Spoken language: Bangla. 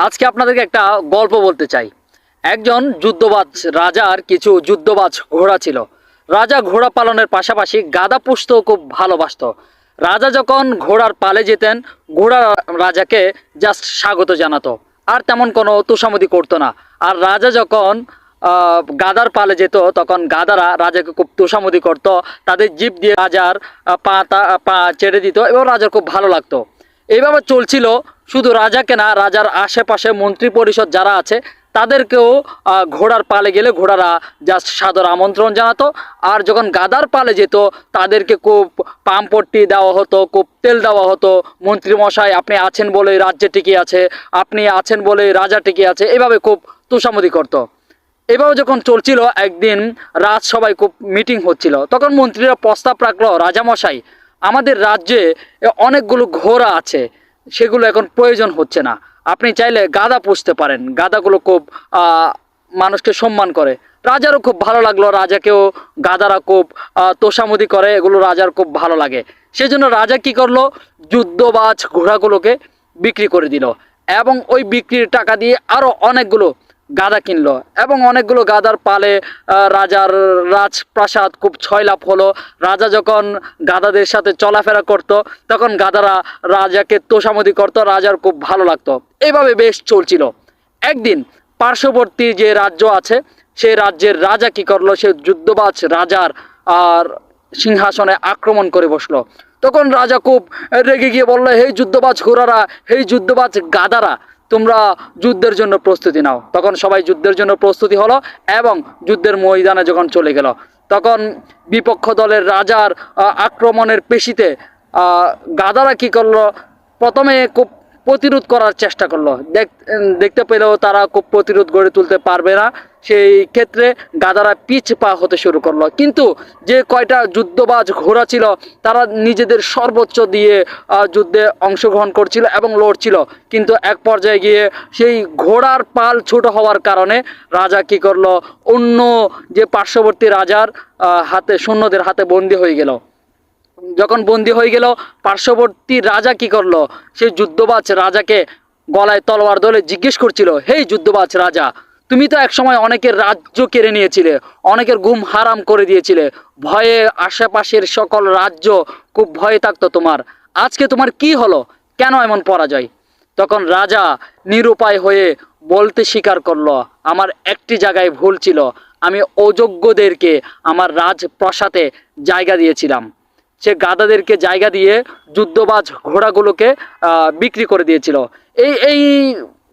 আজকে আপনাদেরকে একটা গল্প বলতে চাই। একজন যুদ্ধবাজ রাজার কিছু যুদ্ধবাজ ঘোড়া ছিল। রাজা ঘোড়া পালনের পাশাপাশি গাধা পুষতেও খুব ভালোবাসতো। রাজা যখন ঘোড়ার পালে যেতেন, ঘোড়া রাজাকে জাস্ট স্বাগত জানাতো, আর তেমন কোনো তোষামোদী করতো না। আর রাজা যখন গাদার পালে যেত, তখন গাদারা রাজাকে খুব তোষামোদী করতো, তাদের জিভ দিয়ে রাজার পা চেড়ে দিত এবং রাজার খুব ভালো লাগতো। এইভাবে চলছিল। শুধু রাজাকে না, রাজার আশেপাশে মন্ত্রী পরিষদ যারা আছে তাদেরকেও ঘোড়ার পালে গেলে ঘোড়ারা জাস্ট সাদর আমন্ত্রণ জানাতো। আর যখন গাদার পালে যেত তাদেরকে খুব পামপট্টি দেওয়া হতো, খুব তেল দেওয়া হতো। মন্ত্রী মশাই আপনি আছেন বলেই রাজ্যে টিকে আছে, আপনি আছেন বলেই রাজা টিকে আছে, এভাবে খুব তোষামোদী করতো। এভাবে যখন চলছিল, একদিন রাজসভায় খুব মিটিং হচ্ছিল। তখন মন্ত্রীরা প্রস্তাব রাখলো, রাজামশাই আমাদের রাজ্যে অনেকগুলো ঘোড়া আছে, সেগুলো এখন প্রয়োজন হচ্ছে না। আপনি চাইলে গাধা পুষতে পারেন, গাধাগুলো খুব মানুষকে সম্মান করে। রাজারও খুব ভালো লাগলো, রাজাকেও গাধারা খুব তোষামোদী করে, এগুলো রাজার খুব ভালো লাগে। সেজন্য রাজা কি করলো, যুদ্ধবাজ ঘোড়াগুলোকে বিক্রি করে দিল এবং ওই বিক্রির টাকা দিয়ে আরও অনেকগুলো গাধা কিনলো এবং অনেকগুলো গাধার পালে রাজার রাজপ্রাসাদ খুব ছয়লাভ হলো। রাজা যখন গাধাদের সাথে চলাফেরা করত, তখন গাধারা রাজাকে তোষামোদী করতো, রাজার খুব ভালো লাগতো। এইভাবে বেশ চলছিল। একদিন পার্শ্ববর্তী যে রাজ্য আছে, সেই রাজ্যের রাজা কি করলো, সে যুদ্ধবাজ রাজার আর সিংহাসনে আক্রমণ করে বসলো। তখন রাজা খুব রেগে গিয়ে বললো, হেই যুদ্ধবাজ ঘোড়ারা, হেই যুদ্ধবাজ গাধারা, তোমরা যুদ্ধের জন্য প্রস্তুতি নাও। তখন সবাই যুদ্ধের জন্য প্রস্তুতি হলো এবং যুদ্ধের ময়দানে যখন চলে গেল, তখন বিপক্ষ দলের রাজার আক্রমণের পেশিতে গাধারা কি করলো, প্রথমে খুব প্রতিরোধ করার চেষ্টা করলো। দেখতে পেলেও তারা খুব প্রতিরোধ গড়ে তুলতে পারবে না। সেই ক্ষেত্রে গাধারা পিছ পা হতে শুরু করলো। কিন্তু যে কয়টা যুদ্ধবাজ ঘোড়া ছিল, তারা নিজেদের সর্বোচ্চ দিয়ে যুদ্ধে অংশগ্রহণ করছিল এবং লড়ছিল। কিন্তু এক পর্যায়ে গিয়ে সেই ঘোড়ার পাল ছোট হওয়ার কারণে রাজা কি করলো, অন্য যে পার্শ্ববর্তী রাজার সৈন্যদের হাতে বন্দী হয়ে গেল। যখন বন্দী হয়ে গেল, পার্শ্ববর্তী রাজা কি করলো, সেই যুদ্ধবাজ রাজাকে গলায় তলোয়ার ধরে জিজ্ঞেস করছিল, হেই যুদ্ধবাজ রাজা, তুমি তো একসময় অনেকের রাজ্য কেড়ে নিয়েছিলে, অনেকের ঘুম হারাম করে দিয়েছিলে, ভয়ে আশেপাশের সকল রাজ্য খুব ভয়ে থাকতো তোমার। আজকে তোমার কি হলো, কেন এমন পরাজয়? তখন রাজা নিরুপায় হয়ে বলতে স্বীকার করলো, আমার একটি জায়গায় ভুল ছিল, আমি অযোগ্যদেরকে আমার রাজপ্রাসাদে জায়গা দিয়েছিলাম। সে গাধাদেরকে জায়গা দিয়ে যুদ্ধবাজ ঘোড়াগুলোকে বিক্রি করে দিয়েছিল। এই এই